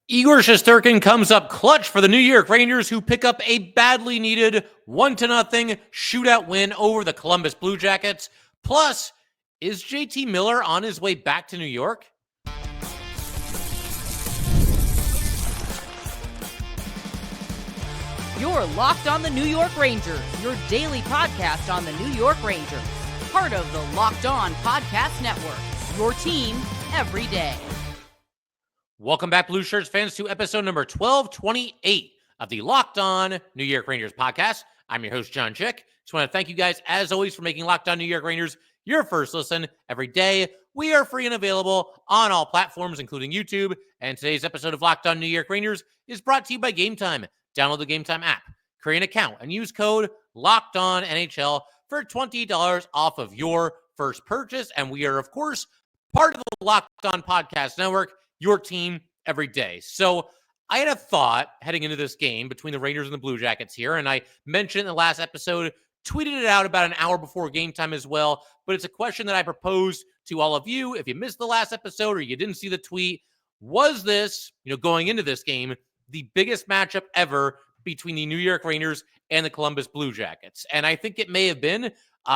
Igor Shesterkin comes up clutch for the New York Rangers, who pick up a badly needed 1-0 shootout win over the Columbus Blue Jackets. Plus, is JT Miller on his way back to New York? You're Locked on the New York Rangers, your daily podcast on the New York Rangers. Part of the Locked On Podcast Network, your team every day. Welcome back, Blue Shirts fans, to episode number 1228 of the Locked On New York Rangers podcast. I'm your host, John Chick. Just want to thank you guys, as always, for making Locked On New York Rangers your first listen every day. We are free and available on all platforms, including YouTube. And today's episode of Locked On New York Rangers is brought to you by Gametime. Download the Gametime app, create an account, and use code LOCKEDONNHL for $20 off of your first purchase. And we are, of course, part of the Locked On Podcast Network, your team every day. So I had a thought heading into this game between the Rangers and the Blue Jackets here, and I mentioned in the last episode, tweeted it out about an hour before game time as well, but it's a question that I proposed to all of you. If you missed the last episode or you didn't see the tweet, was this, going into this game, the biggest matchup ever between the New York Rangers and the Columbus Blue Jackets? And I think it may have been.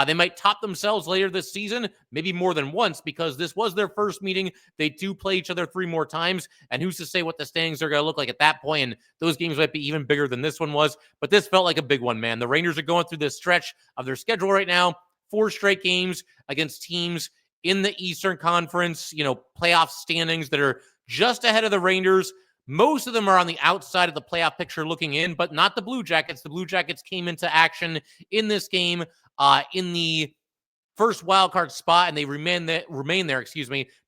They might top themselves later this season, maybe more than once, because this was their first meeting. They do play each other 3 more times, and who's to say what the standings are going to look like at that point? And those games might be even bigger than this one was, but this felt like a big one, man. The Rangers are going through this stretch of their schedule right now, 4 straight games against teams in the Eastern Conference, playoff standings that are just ahead of the Rangers. Most of them are on the outside of the playoff picture looking in, but not the Blue Jackets. The Blue Jackets came into action in this game in the first wild card spot, and they remain there,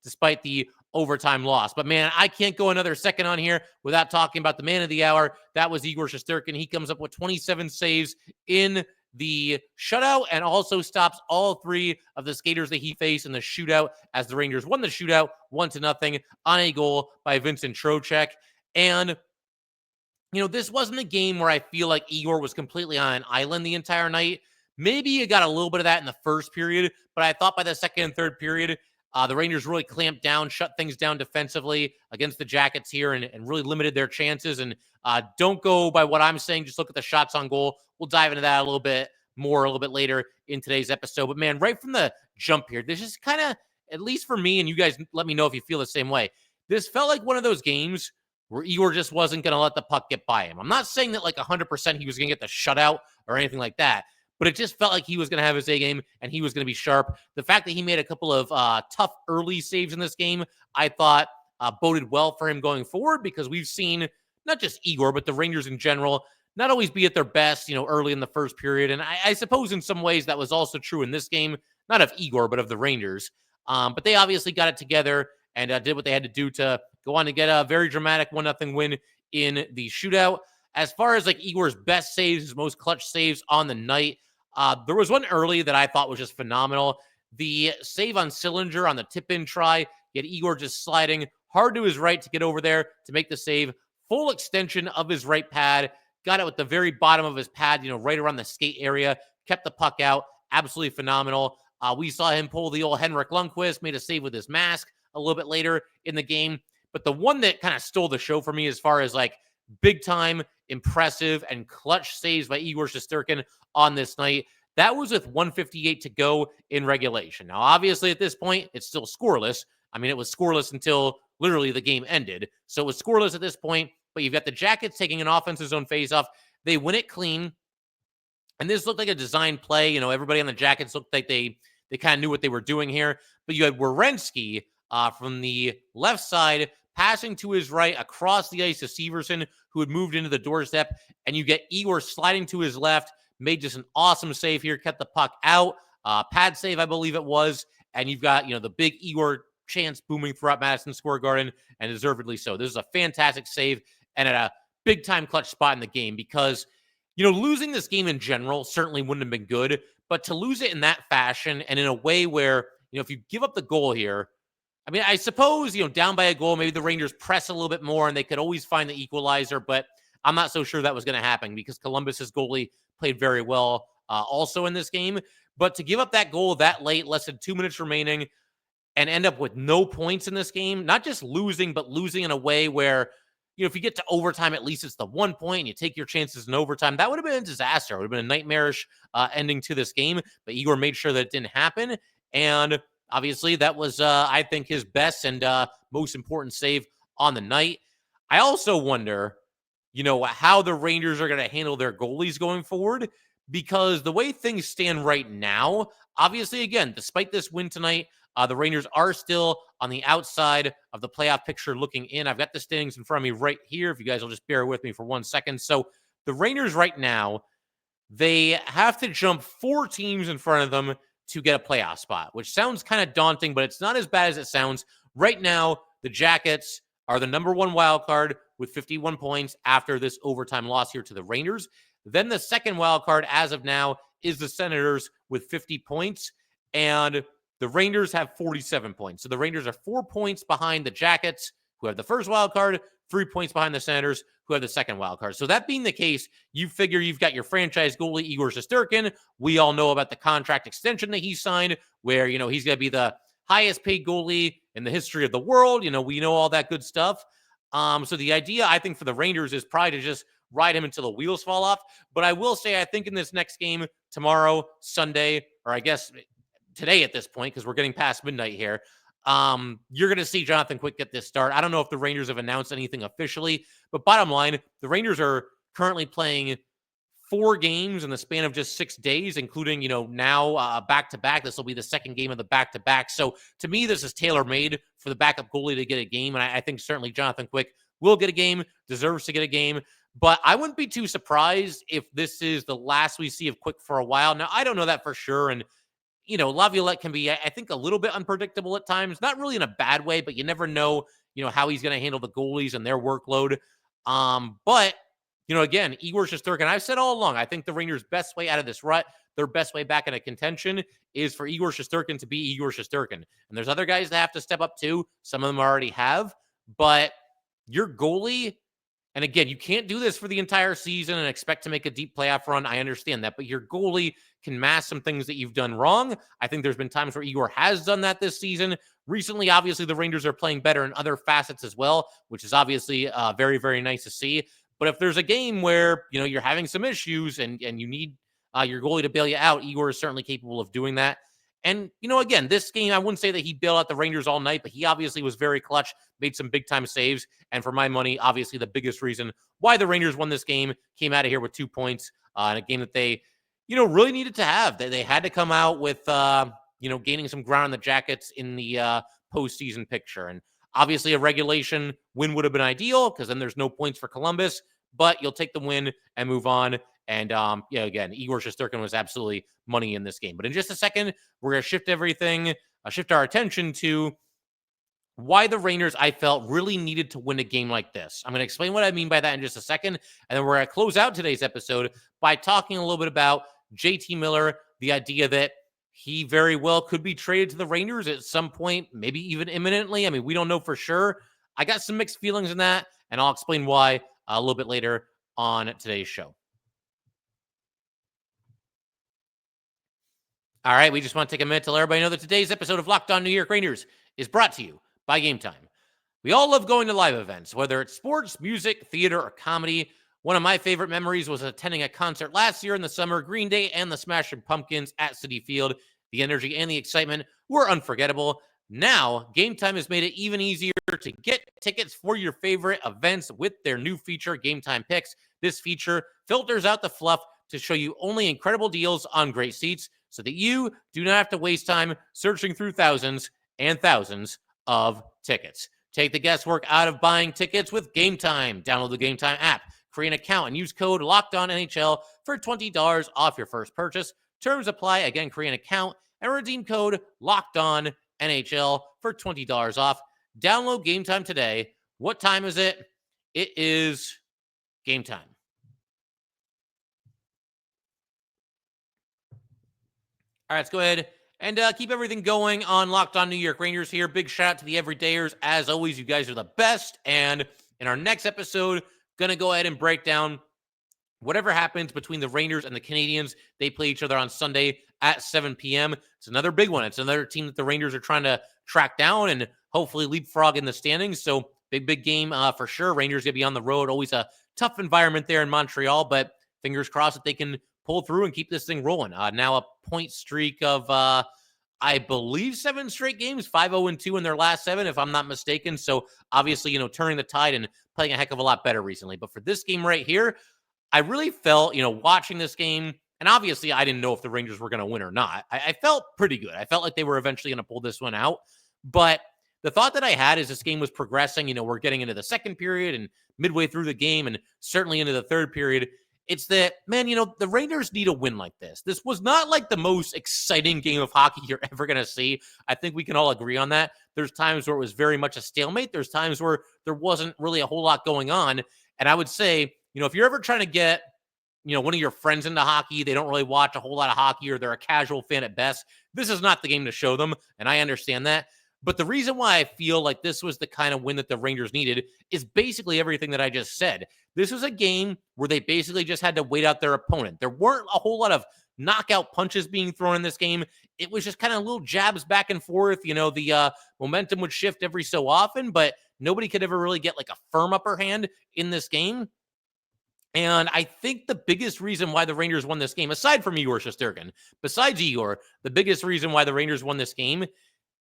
despite the overtime loss. But man, I can't go another second on here without talking about the man of the hour. That was Igor Shesterkin. He comes up with 27 saves in the shutout and also stops all 3 of the skaters that he faced in the shootout as the Rangers won the shootout 1-0 on a goal by Vincent Trocheck. And this wasn't a game where I feel like Igor was completely on an island the entire night. Maybe you got a little bit of that in the first period, but I thought by the second and third period, the Rangers really clamped down, shut things down defensively against the Jackets here and really limited their chances. And don't go by what I'm saying. Just look at the shots on goal. We'll dive into that a little bit later in today's episode. But man, right from the jump here, this is kind of, at least for me, and you guys let me know if you feel the same way, this felt like one of those games where Igor just wasn't going to let the puck get by him. I'm not saying that like 100% he was going to get the shutout or anything like that, but it just felt like he was going to have his A game and he was going to be sharp. The fact that he made a couple of tough early saves in this game, I thought boded well for him going forward, because we've seen not just Igor, but the Rangers in general not always be at their best, early in the first period. And I suppose in some ways that was also true in this game, not of Igor, but of the Rangers. But they obviously got it together and did what they had to do to go on to get a very dramatic 1-0 win in the shootout. As far as like Igor's best saves, his most clutch saves on the night, there was one early that I thought was just phenomenal. The save on Sillinger on the tip-in try, yet Igor just sliding hard to his right to get over there to make the save. Full extension of his right pad, got it with the very bottom of his pad, right around the skate area, kept the puck out. Absolutely phenomenal. We saw him pull the old Henrik Lundqvist, made a save with his mask a little bit later in the game. But the one that kind of stole the show for me as far as like big time, impressive, and clutch saves by Igor Shesterkin on this night, that was with 1:58 to go in regulation. Now, obviously, at this point, it's still scoreless. I mean, it was scoreless until literally the game ended. So it was scoreless at this point, but you've got the Jackets taking an offensive zone faceoff. They win it clean. And this looked like a design play. Everybody on the Jackets looked like they kind of knew what they were doing here. But you had Werenski from the left side passing to his right across the ice to Severson, who had moved into the doorstep. And you get Igor sliding to his left, made just an awesome save here, kept the puck out. Pad save, I believe it was. And you've got, the big Igor chance booming throughout Madison Square Garden, and deservedly so. This is a fantastic save and at a big-time clutch spot in the game, because, losing this game in general certainly wouldn't have been good, but to lose it in that fashion and in a way where, if you give up the goal here, I mean, I suppose, down by a goal, maybe the Rangers press a little bit more and they could always find the equalizer, but I'm not so sure that was going to happen because Columbus's goalie played very well also in this game. But to give up that goal that late, less than 2 minutes remaining, and end up with no points in this game, not just losing, but losing in a way where if you get to overtime, at least it's the 1 point and you take your chances in overtime. That would have been a disaster. It would have been a nightmarish ending to this game, but Igor made sure that it didn't happen. And obviously that was, I think, his best and most important save on the night. I also wonder, how the Rangers are going to handle their goalies going forward, because the way things stand right now, obviously, again, despite this win tonight, the Rangers are still on the outside of the playoff picture looking in. I've got the standings in front of me right here, if you guys will just bear with me for 1 second. So the Rangers right now, they have to jump 4 teams in front of them to get a playoff spot, which sounds kind of daunting, but it's not as bad as it sounds. Right now, the Jackets are the number 1 wild card with 51 points after this overtime loss here to the Rangers. Then the second wild card as of now is the Senators with 50 points, and the Rangers have 47 points. So the Rangers are 4 points behind the Jackets, who have the first wild card, 3 points behind the Senators, who have the second wild card. So that being the case, you figure you've got your franchise goalie, Igor Shesterkin. We all know about the contract extension that he signed, where, he's going to be the highest paid goalie in the history of the world. We know all that good stuff. So the idea, I think, for the Rangers is probably to just ride him until the wheels fall off. But I will say, I think in this next game tomorrow, Sunday, or I guess today at this point, because we're getting past midnight here, you're going to see Jonathan Quick get this start. I don't know if the Rangers have announced anything officially, but bottom line, the Rangers are currently playing 4 games in the span of just 6 days, including, now back-to-back. This will be the second game of the back-to-back. So to me, this is tailor-made for the backup goalie to get a game, and I think certainly Jonathan Quick will get a game, deserves to get a game. But I wouldn't be too surprised if this is the last we see of Quick for a while. Now, I don't know that for sure, and Laviolette can be, I think, a little bit unpredictable at times. Not really in a bad way, but you never know, how he's going to handle the goalies and their workload. But, again, Igor Shesterkin, I've said all along, I think the Rangers' best way out of this rut, their best way back into contention, is for Igor Shesterkin to be Igor Shesterkin. And there's other guys that have to step up too. Some of them already have. But your goalie, and again, you can't do this for the entire season and expect to make a deep playoff run. I understand that. But your goalie can mask some things that you've done wrong. I think there's been times where Igor has done that this season. Recently, obviously, the Rangers are playing better in other facets as well, which is obviously very, very nice to see. But if there's a game where, you're having some issues and you need your goalie to bail you out, Igor is certainly capable of doing that. And, again, this game, I wouldn't say that he bailed out the Rangers all night, but he obviously was very clutch, made some big-time saves. And for my money, obviously the biggest reason why the Rangers won this game, came out of here with 2 points in a game that they, really needed to have. They had to come out with, gaining some ground on the Jackets in the postseason picture. And obviously a regulation win would have been ideal, because then there's no points for Columbus, but you'll take the win and move on. And, again, Igor Shesterkin was absolutely money in this game. But in just a second, we're going to shift our attention to why the Rangers, I felt, really needed to win a game like this. I'm going to explain what I mean by that in just a second. And then we're going to close out today's episode by talking a little bit about JT Miller, the idea that he very well could be traded to the Rangers at some point, maybe even imminently. I mean, we don't know for sure. I got some mixed feelings in that, and I'll explain why a little bit later on today's show. All right, we just want to take a minute to let everybody know that today's episode of Locked On New York Rangers is brought to you by Gametime. We all love going to live events, whether it's sports, music, theater, or comedy. One of my favorite memories was attending a concert last year in the summer, Green Day and the Smashing Pumpkins at Citi Field. The energy and the excitement were unforgettable. Now, Gametime has made it even easier to get tickets for your favorite events with their new feature, Gametime Picks. This feature filters out the fluff to show you only incredible deals on great seats, so that you do not have to waste time searching through thousands and thousands of tickets. Take the guesswork out of buying tickets with Gametime. Download the Gametime app, create an account, and use code LOCKEDONNHL for $20 off your first purchase. Terms apply. Again, create an account and redeem code LOCKEDONNHL for $20 off. Download Gametime today. What time is it? It is Gametime. All right, let's go ahead and keep everything going on Locked On New York Rangers here. Big shout out to the everydayers. As always, you guys are the best. And in our next episode, going to go ahead and break down whatever happens between the Rangers and the Canadiens. They play each other on Sunday at 7 p.m. It's another big one. It's another team that the Rangers are trying to track down and hopefully leapfrog in the standings. So big game for sure. Rangers going to be on the road. Always a tough environment there in Montreal, but fingers crossed that they can pull through and keep this thing rolling. Now a point streak of, I believe 7 straight games, 5-0-2 in their last 7, if I'm not mistaken. So obviously, turning the tide and playing a heck of a lot better recently. But for this game right here, I really felt, watching this game, and obviously I didn't know if the Rangers were going to win or not. I felt pretty good. I felt like they were eventually going to pull this one out. But the thought that I had as this game was progressing, we're getting into the second period and midway through the game and certainly into the third period, it's that, man, the Rangers need a win like this. This was not like the most exciting game of hockey you're ever going to see. I think we can all agree on that. There's times where it was very much a stalemate. There's times where there wasn't really a whole lot going on. And I would say, if you're ever trying to get, one of your friends into hockey, they don't really watch a whole lot of hockey or they're a casual fan at best, this is not the game to show them. And I understand that. But the reason why I feel like this was the kind of win that the Rangers needed is basically everything that I just said. This was a game where they basically just had to wait out their opponent. There weren't a whole lot of knockout punches being thrown in this game. It was just kind of little jabs back and forth. The momentum would shift every so often, but nobody could ever really get like a firm upper hand in this game. And I think the biggest reason why the Rangers won this game, aside from Igor Shesterkin, besides Igor, the biggest reason why the Rangers won this game,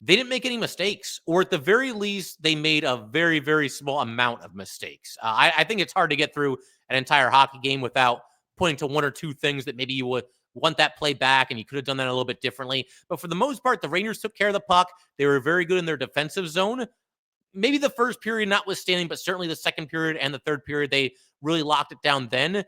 they didn't make any mistakes, or at the very least, they made a very, very small amount of mistakes. I think it's hard to get through an entire hockey game without pointing to one or two things that maybe you would want that play back, and you could have done that a little bit differently. But for the most part, the Rangers took care of the puck. They were very good in their defensive zone. Maybe the first period notwithstanding, but certainly the second period and the third period, they really locked it down then.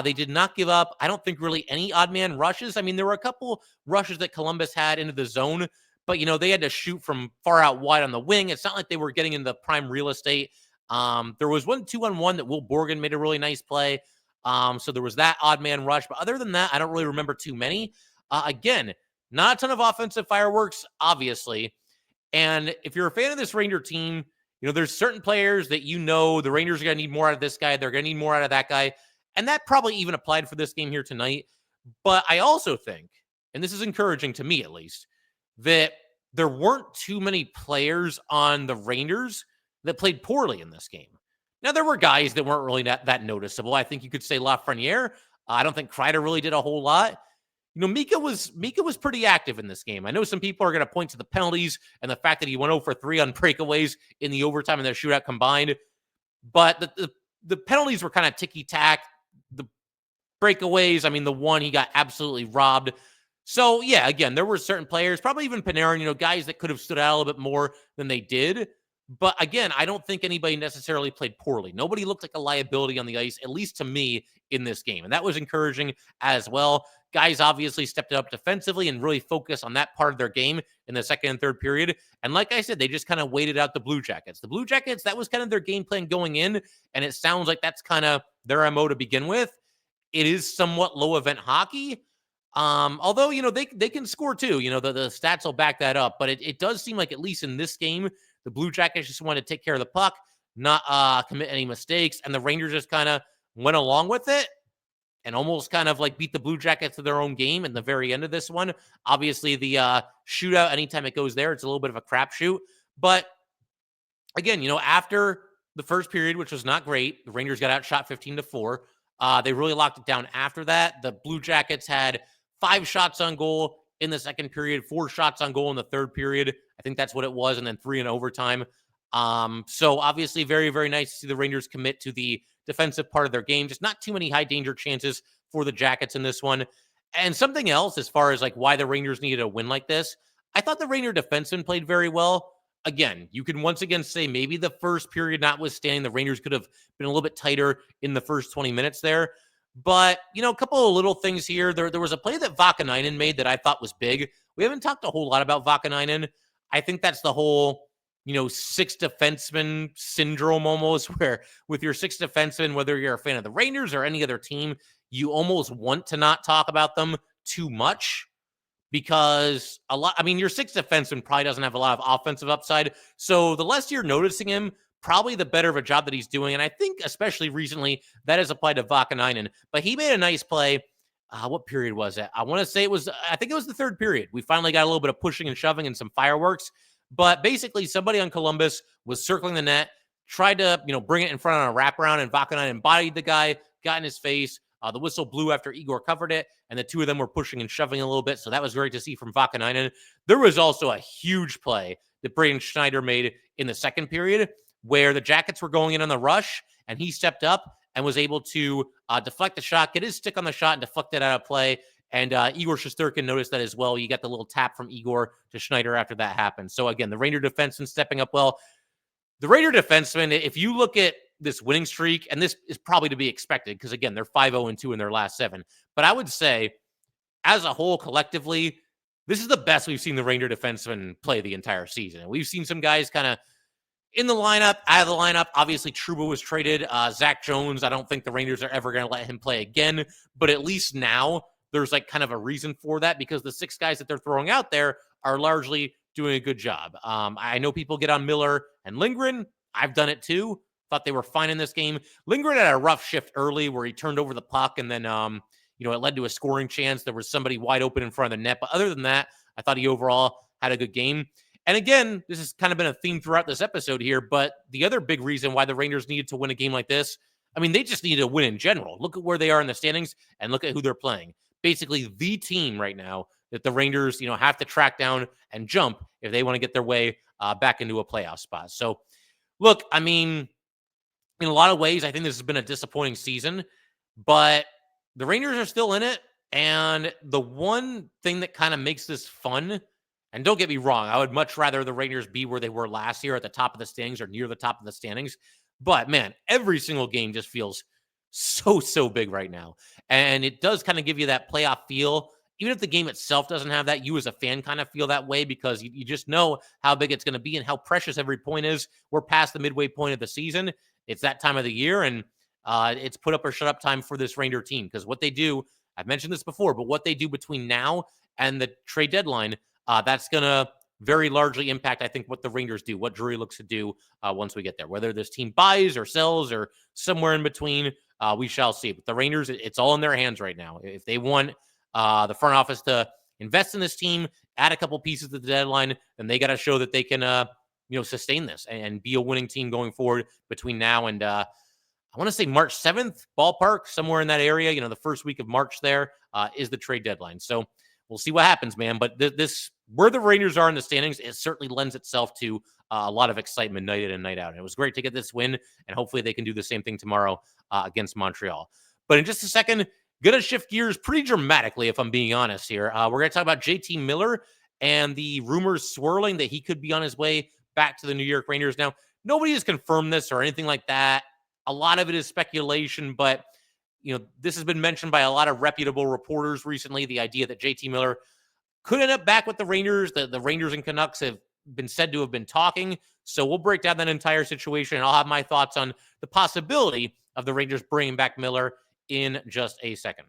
They did not give up, I don't think, really any odd man rushes. I mean, there were a couple rushes that Columbus had into the zone, but, they had to shoot from far out wide on the wing. It's not like they were getting into the prime real estate. There was 1 2-on-1 that Will Borgen made a really nice play. So there was that odd man rush. But other than that, I don't really remember too many. Again, not a ton of offensive fireworks, obviously. And if you're a fan of this Ranger team, there's certain players that the Rangers are going to need more out of this guy. They're going to need more out of that guy. And that probably even applied for this game here tonight. But I also think, and this is encouraging to me at least, that there weren't too many players on the Rangers that played poorly in this game. Now, there were guys that weren't really that noticeable. I think you could say Lafreniere. I don't think Kreider really did a whole lot. Mika was pretty active in this game. I know some people are going to point to the penalties and the fact that he went 0 for 3 on breakaways in the overtime and the shootout combined. But the penalties were kind of ticky-tack. The breakaways, I mean, the one he got absolutely robbed. So, yeah, again, there were certain players, probably even Panarin, guys that could have stood out a little bit more than they did. But again, I don't think anybody necessarily played poorly. Nobody looked like a liability on the ice, at least to me, in this game. And that was encouraging as well. Guys obviously stepped it up defensively and really focused on that part of their game in the second and third period. And like I said, they just kind of waited out the Blue Jackets. The Blue Jackets, that was kind of their game plan going in. And it sounds like that's kind of their MO to begin with. It is somewhat low event hockey. Although, they can score too, the stats will back that up, but it does seem like, at least in this game, the Blue Jackets just wanted to take care of the puck, not commit any mistakes. And the Rangers just kind of went along with it and almost kind of like beat the Blue Jackets to their own game in the very end of this one. Obviously the shootout, anytime it goes there, it's a little bit of a crapshoot, but again, after the first period, which was not great, the Rangers got outshot 15-4. They really locked it down after that. The Blue Jackets had 5 shots on goal in the second period, 4 shots on goal in the third period. I think that's what it was. And then 3 in overtime. So obviously very, very nice to see the Rangers commit to the defensive part of their game. Just not too many high danger chances for the Jackets in this one. And something else, as far as like why the Rangers needed a win like this, I thought the Ranger defensemen played very well. Again, you can once again say maybe the first period notwithstanding, the Rangers could have been a little bit tighter in the first 20 minutes there. But, a couple of little things here. There was a play that Vakanainen made that I thought was big. We haven't talked a whole lot about Vakanainen. I think that's the whole, 6 defenseman syndrome almost, where with your 6 defensemen, whether you're a fan of the Rangers or any other team, you almost want to not talk about them too much. Because your 6 defenseman probably doesn't have a lot of offensive upside. So the less you're noticing him, probably the better of a job that he's doing. And I think especially recently that has applied to Vakanainen. But he made a nice play. What period was it? I think it was the third period. We finally got a little bit of pushing and shoving and some fireworks. But basically somebody on Columbus was circling the net, tried to, bring it in front on a wraparound, and Vakanainen embodied the guy, got in his face. The whistle blew after Igor covered it, and the two of them were pushing and shoving a little bit, so that was great to see from Vakanainen. There was also a huge play that Braden Schneider made in the second period where the Jackets were going in on the rush, and he stepped up and was able to deflect the shot, get his stick on the shot, and deflect it out of play. And Igor Shesterkin noticed that as well. You got the little tap from Igor to Schneider after that happened. So, again, the Ranger defenseman stepping up well. The Ranger defenseman, if you look at this winning streak, and this is probably to be expected because, again, they're 5-0-2 in their last 7. But I would say, as a whole, collectively, this is the best we've seen the Ranger defenseman play the entire season. We've seen some guys kind of in the lineup, out of the lineup. Obviously, Trouba was traded. Zach Jones, I don't think the Rangers are ever going to let him play again. But at least now there's like kind of a reason for that because the 6 guys that they're throwing out there are largely doing a good job. I know people get on Miller and Lindgren. I've done it too. Thought they were fine in this game. Lindgren had a rough shift early where he turned over the puck and then, it led to a scoring chance. There was somebody wide open in front of the net. But other than that, I thought he overall had a good game. And again, this has kind of been a theme throughout this episode here, but the other big reason why the Rangers needed to win a game like this, they just needed to win in general. Look at where they are in the standings and look at who they're playing. Basically, the team right now that the Rangers, have to track down and jump if they want to get their way back into a playoff spot. So, look, in a lot of ways, I think this has been a disappointing season, but the Rangers are still in it. And the one thing that kind of makes this fun, and don't get me wrong, I would much rather the Rangers be where they were last year at the top of the standings or near the top of the standings. But, man, every single game just feels so big right now. And it does kind of give you that playoff feel. Even if the game itself doesn't have that, you as a fan kind of feel that way because you just know how big it's going to be and how precious every point is. We're past the midway point of the season. It's that time of the year, and it's put up or shut up time for this Ranger team because what they do, I've mentioned this before, but what they do between now and the trade deadline, that's going to very largely impact, I think, what the Rangers do, what Drury looks to do once we get there. Whether this team buys or sells or somewhere in between, we shall see. But the Rangers, it's all in their hands right now. If they want the front office to invest in this team, add a couple pieces to the deadline, then they got to show that they can, sustain this and be a winning team going forward between now and I want to say March 7th, ballpark, somewhere in that area. The first week of March there is the trade deadline. So we'll see what happens, man. But this where the Rangers are in the standings, it certainly lends itself to a lot of excitement night in and night out. And it was great to get this win, and hopefully they can do the same thing tomorrow against Montreal. But in just a second, going to shift gears pretty dramatically, if I'm being honest here. We're going to talk about JT Miller and the rumors swirling that he could be on his way back to the New York Rangers. Now, nobody has confirmed this or anything like that. A lot of it is speculation, but this has been mentioned by a lot of reputable reporters recently, the idea that JT Miller could end up back with the Rangers. The Rangers and Canucks have been said to have been talking. So we'll break down that entire situation, and I'll have my thoughts on the possibility of the Rangers bringing back Miller in just a second.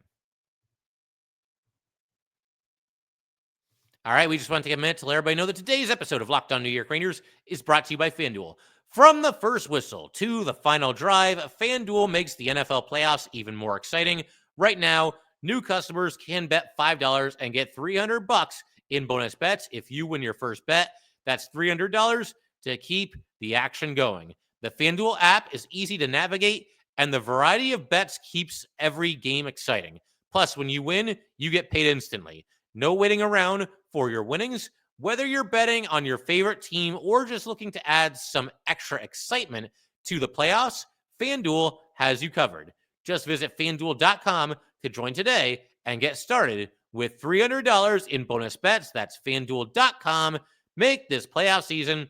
All right, we just want to take a minute to let everybody know that today's episode of Locked On New York Rangers is brought to you by FanDuel. From the first whistle to the final drive, FanDuel makes the NFL playoffs even more exciting. Right now, new customers can bet $5 and get $300 in bonus bets if you win your first bet. That's $300 to keep the action going. The FanDuel app is easy to navigate, and the variety of bets keeps every game exciting. Plus, when you win, you get paid instantly. No waiting around for your winnings. Whether you're betting on your favorite team or just looking to add some extra excitement to the playoffs, FanDuel has you covered. Just visit FanDuel.com to join today and get started with $300 in bonus bets. That's FanDuel.com. Make this playoff season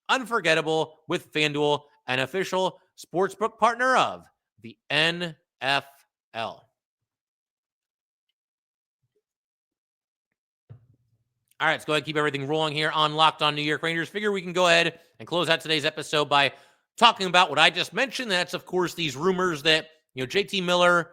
unforgettable with FanDuel, an official sportsbook partner of the NFL. All right, let's go ahead and keep everything rolling here on Locked On New York Rangers. Figure we can go ahead and close out today's episode by talking about what I just mentioned. That's, of course, these rumors that, JT Miller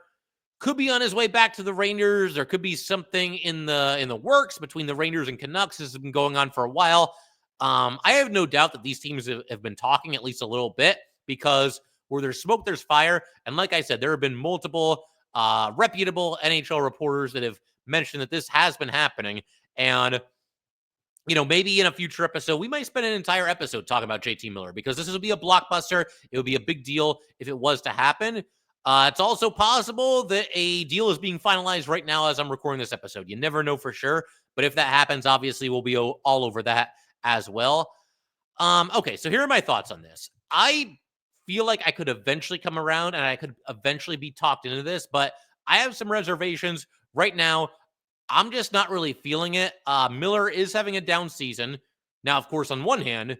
could be on his way back to the Rangers. There could be something in the works between the Rangers and Canucks. This has been going on for a while. I have no doubt that these teams have been talking at least a little bit because where there's smoke, there's fire. And like I said, there have been multiple reputable NHL reporters that have mentioned that this has been happening. And maybe in a future episode, we might spend an entire episode talking about JT Miller because this would be a blockbuster. It would be a big deal if it was to happen. It's also possible that a deal is being finalized right now as I'm recording this episode. You never know for sure. But if that happens, obviously, we'll be all over that as well. Okay, so here are my thoughts on this. I feel like I could eventually come around and I could eventually be talked into this, but I have some reservations right now. I'm just not really feeling it. Miller is having a down season. Now, of course, on one hand,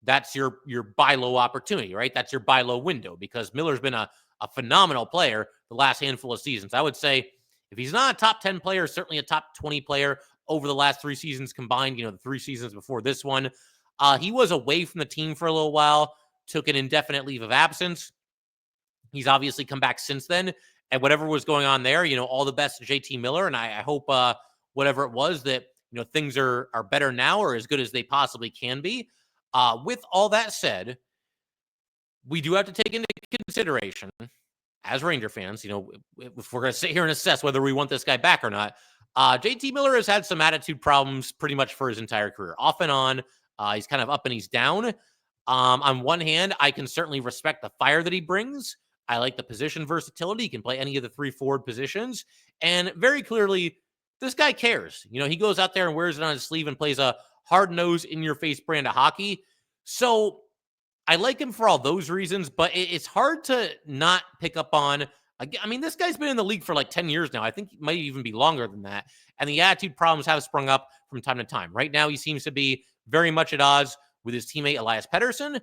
that's your buy low opportunity, right? That's your buy low window because Miller's been a phenomenal player the last handful of seasons. I would say if he's not a top 10 player, certainly a top 20 player over the last 3 seasons combined, the 3 seasons before this one. He was away from the team for a little while, took an indefinite leave of absence. He's obviously come back since then. And whatever was going on there, all the best to JT Miller. And I hope whatever it was that, things are better now or as good as they possibly can be. With all that said, we do have to take into consideration as Ranger fans, if we're going to sit here and assess whether we want this guy back or not, JT Miller has had some attitude problems pretty much for his entire career. Off and on, he's kind of up and he's down. On one hand, I can certainly respect the fire that he brings. I like the position versatility. He can play any of the 3 forward positions. And very clearly, this guy cares. He goes out there and wears it on his sleeve and plays a hard-nosed, in-your-face brand of hockey. So I like him for all those reasons, but it's hard to not pick up on. I mean, this guy's been in the league for like 10 years now. I think it might even be longer than that. And the attitude problems have sprung up from time to time. Right now, he seems to be very much at odds with his teammate, Elias Pettersson.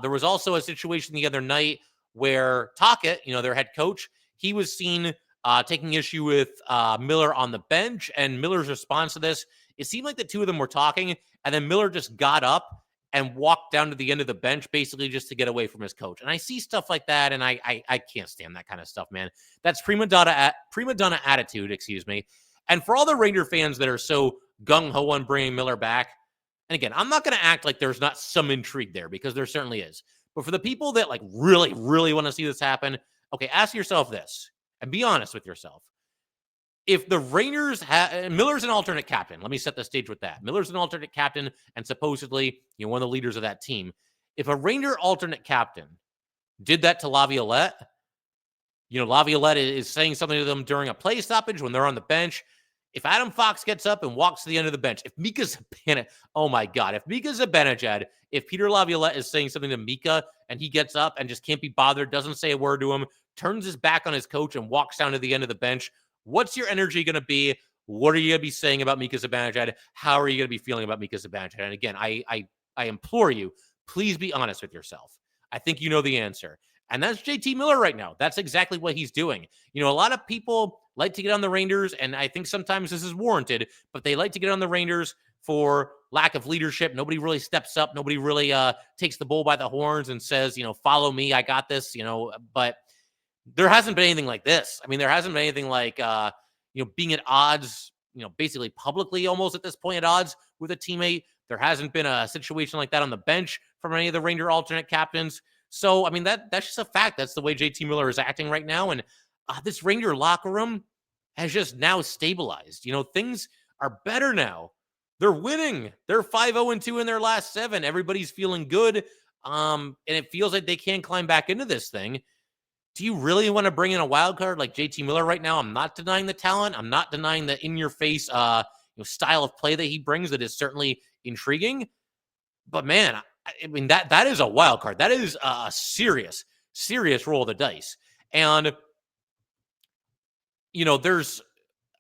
There was also a situation the other night where Tocchet, their head coach, he was seen taking issue with Miller on the bench. And Miller's response to this, it seemed like the two of them were talking. And then Miller just got up and walked down to the end of the bench, basically just to get away from his coach. And I see stuff like that, and I can't stand that kind of stuff, man. That's prima donna attitude, excuse me. And for all the Ranger fans that are so gung-ho on bringing Miller back, and again, I'm not going to act like there's not some intrigue there, because there certainly is. But for the people that like really, really want to see this happen, okay, ask yourself this, and be honest with yourself. If the Rangers Miller's an alternate captain. Let me set the stage with that. Miller's an alternate captain and supposedly, one of the leaders of that team. If a Ranger alternate captain did that to Laviolette, Laviolette is saying something to them during a play stoppage when they're on the bench. If Adam Fox gets up and walks to the end of the bench, if Mika Zibanejad, oh my God, if Mika Zibanejad, if Peter Laviolette is saying something to Mika and he gets up and just can't be bothered, doesn't say a word to him, turns his back on his coach and walks down to the end of the bench, what's your energy going to be? What are you going to be saying about Mika Zibanejad? How are you going to be feeling about Mika Zibanejad? And again, I implore you, please be honest with yourself. I think you know the answer. And that's JT Miller right now. That's exactly what he's doing. A lot of people like to get on the Rangers, and I think sometimes this is warranted, but they like to get on the Rangers for lack of leadership. Nobody really steps up. Nobody really takes the bull by the horns and says, follow me, I got this, but there hasn't been anything like this. I mean, there hasn't been anything like, being at odds, basically publicly almost at this point at odds with a teammate. There hasn't been a situation like that on the bench from any of the Ranger alternate captains. So, I mean, that's just a fact. That's the way JT Miller is acting right now. And this Ranger locker room has just now stabilized. Things are better now. They're winning. They're 5-0-2 in their last 7. Everybody's feeling good. And it feels like they can climb back into this thing. Do you really want to bring in a wild card like JT Miller right now? I'm not denying the talent. I'm not denying the in-your-face style of play that he brings that is certainly intriguing. But, man, I mean, that is a wild card. That is a serious roll of the dice. And, there's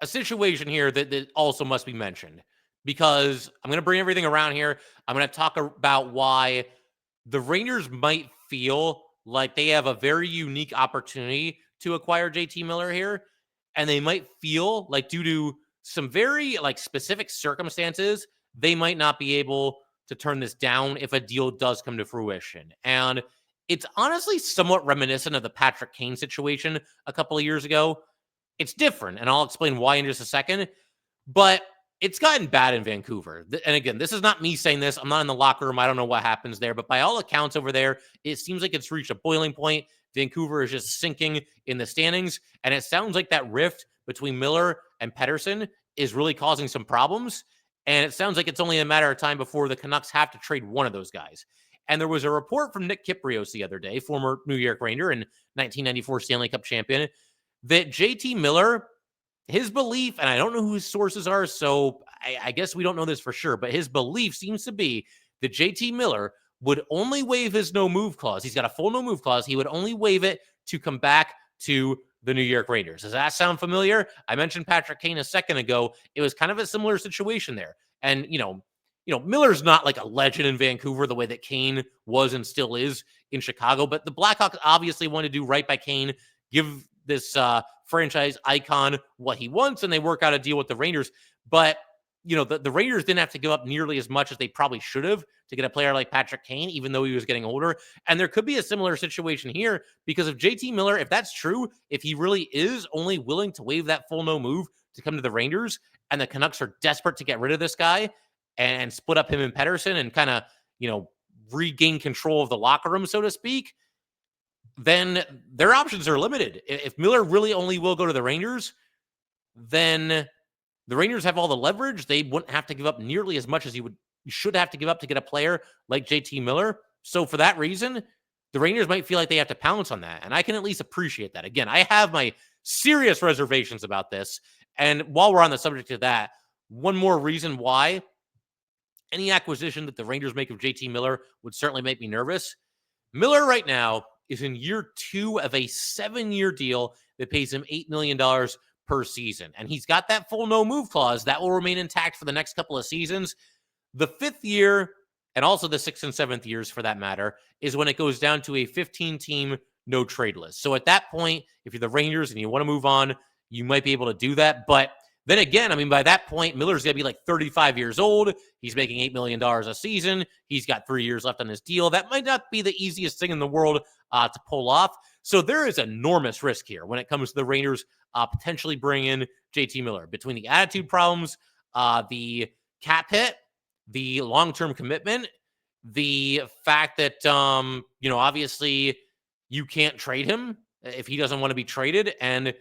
a situation here that also must be mentioned, because I'm going to bring everything around here. I'm going to talk about why the Rangers might feel like they have a very unique opportunity to acquire JT Miller here. And they might feel like due to some very specific circumstances, they might not be able to turn this down if a deal does come to fruition. And it's honestly somewhat reminiscent of the Patrick Kane situation a couple of years ago. It's different, and I'll explain why in just a second. But it's gotten bad in Vancouver. And again, this is not me saying this. I'm not in the locker room. I don't know what happens there. But by all accounts over there, it seems like it's reached a boiling point. Vancouver is just sinking in the standings. And it sounds like that rift between Miller and Pettersson is really causing some problems. And it sounds like it's only a matter of time before the Canucks have to trade one of those guys. And there was a report from Nick Kypreos the other day, former New York Ranger and 1994 Stanley Cup champion, that JT Miller, his belief, and I don't know who his sources are, so I guess we don't know this for sure, but his belief seems to be that JT Miller would only waive his no-move clause. He's got a full no-move clause. He would only waive it to come back to the New York Rangers. Does that sound familiar? I mentioned Patrick Kane a second ago. It was kind of a similar situation there. And, Miller's not like a legend in Vancouver the way that Kane was and still is in Chicago, but the Blackhawks obviously want to do right by Kane, give this franchise icon what he wants, and they work out a deal with the Rangers. But, the Rangers didn't have to give up nearly as much as they probably should have to get a player like Patrick Kane, even though he was getting older. And there could be a similar situation here because if JT Miller, if that's true, if he really is only willing to waive that full no move to come to the Rangers, and the Canucks are desperate to get rid of this guy and split up him and Pettersson and kind of, regain control of the locker room, so to speak, then their options are limited. If Miller really only will go to the Rangers, then the Rangers have all the leverage. They wouldn't have to give up nearly as much as you should have to give up to get a player like JT Miller. So for that reason, the Rangers might feel like they have to pounce on that. And I can at least appreciate that. Again, I have my serious reservations about this. And while we're on the subject of that, one more reason why any acquisition that the Rangers make of JT Miller would certainly make me nervous. Miller right now is in year 2 of a 7-year deal that pays him $8 million per season. And he's got that full no-move clause. That will remain intact for the next couple of seasons. The 5th year, and also the 6th and 7th years for that matter, is when it goes down to a 15-team no-trade list. So at that point, if you're the Rangers and you want to move on, you might be able to do that. But then again, by that point, Miller's going to be like 35 years old. He's making $8 million a season. He's got 3 years left on his deal. That might not be the easiest thing in the world to pull off. So there is enormous risk here when it comes to the Rangers potentially bring in JT Miller. Between the attitude problems, the cap hit, the long-term commitment, the fact that, obviously you can't trade him if he doesn't want to be traded. And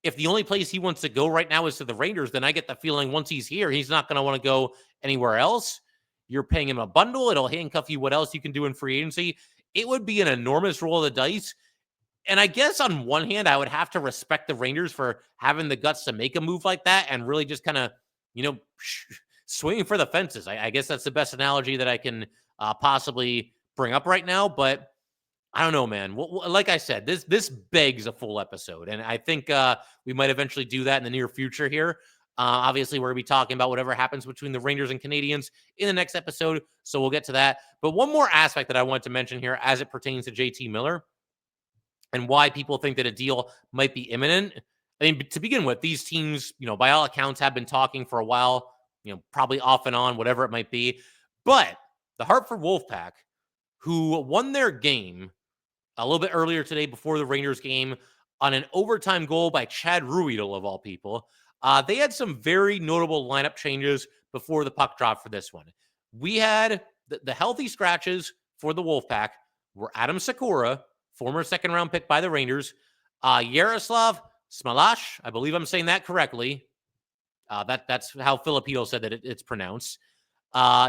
if the only place he wants to go right now is to the Rangers, then I get the feeling once he's here, he's not going to want to go anywhere else. You're paying him a bundle. It'll handcuff you what else you can do in free agency. It would be an enormous roll of the dice. And I guess on one hand, I would have to respect the Rangers for having the guts to make a move like that and really just kind of, swinging for the fences. I guess that's the best analogy that I can possibly bring up right now. But I don't know, man. Like I said, this begs a full episode. And I think we might eventually do that in the near future here. Obviously, we're going to be talking about whatever happens between the Rangers and Canadiens in the next episode. So we'll get to that. But one more aspect that I wanted to mention here as it pertains to JT Miller and why people think that a deal might be imminent. To begin with, these teams, by all accounts, have been talking for a while, probably off and on, whatever it might be. But the Hartford Wolf Pack, who won their game a little bit earlier today before the Rangers game on an overtime goal by Chad Ruhwedel, of all people, they had some very notable lineup changes before the puck dropped for this one. We had the healthy scratches for the Wolf Pack were Adam Sykora, former second-round pick by the Rangers, Jaroslav Chmelar, I believe I'm saying that correctly. That's how Filipino said that it's pronounced.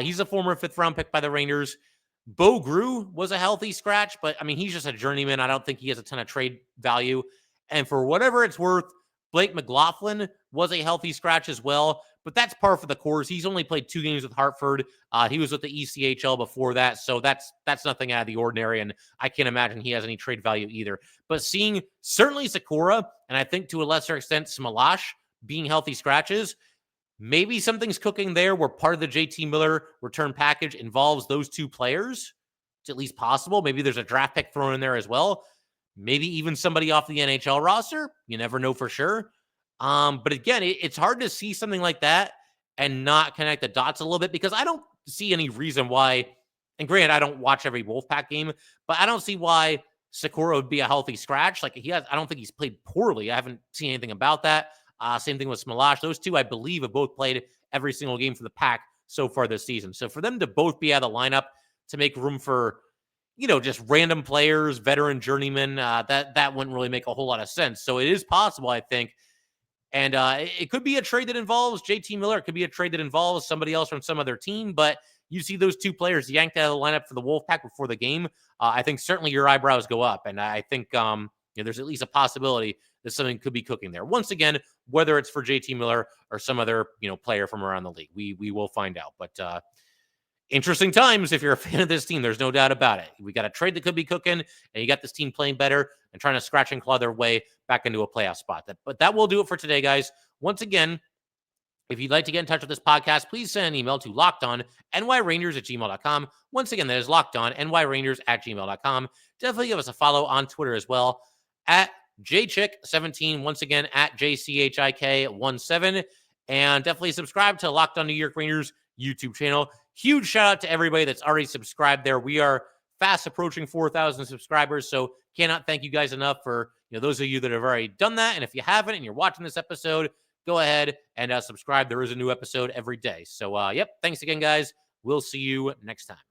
He's a former 5th-round pick by the Rangers. Bo Grew was a healthy scratch, but he's just a journeyman. I don't think he has a ton of trade value. And for whatever it's worth, Blake McLaughlin was a healthy scratch as well, but that's par for the course. He's only played 2 games with Hartford. He was with the ECHL before that, so that's nothing out of the ordinary, and I can't imagine he has any trade value either. But seeing certainly Sykora, and I think to a lesser extent Chmelar being healthy scratches, maybe something's cooking there where part of the JT Miller return package involves those 2 players. It's at least possible. Maybe there's a draft pick thrown in there as well. Maybe even somebody off the NHL roster. You never know for sure. But again, it's hard to see something like that and not connect the dots a little bit because I don't see any reason why, and granted, I don't watch every Wolfpack game, but I don't see why Sykora would be a healthy scratch. I don't think he's played poorly. I haven't seen anything about that. Same thing with Chmelar. Those 2, I believe, have both played every single game for the Pack so far this season. So for them to both be out of the lineup to make room for, just random players, veteran journeymen, that wouldn't really make a whole lot of sense. So it is possible, I think, And it could be a trade that involves JT Miller. It could be a trade that involves somebody else from some other team. But you see those two players yanked out of the lineup for the Wolfpack before the game. I think certainly your eyebrows go up. And I think there's at least a possibility that something could be cooking there. Once again, whether it's for JT Miller or some other player from around the league, we will find out. But interesting times if you're a fan of this team. There's no doubt about it. We got a trade that could be cooking, and you got this team playing better and trying to scratch and claw their way back into a playoff spot. But that will do it for today, guys. Once again, if you'd like to get in touch with this podcast, please send an email to lockedonnyrangers@gmail.com. Once again, that is lockedonnyrangers@gmail.com. Definitely give us a follow on Twitter as well, at jchick17. Once again, at jchik17. And definitely subscribe to Locked On New York Rangers YouTube channel. Huge shout out to everybody that's already subscribed there. We are fast approaching 4,000 subscribers, so cannot thank you guys enough for those of you that have already done that. And if you haven't and you're watching this episode, go ahead and subscribe. There is a new episode every day. So, thanks again, guys. We'll see you next time.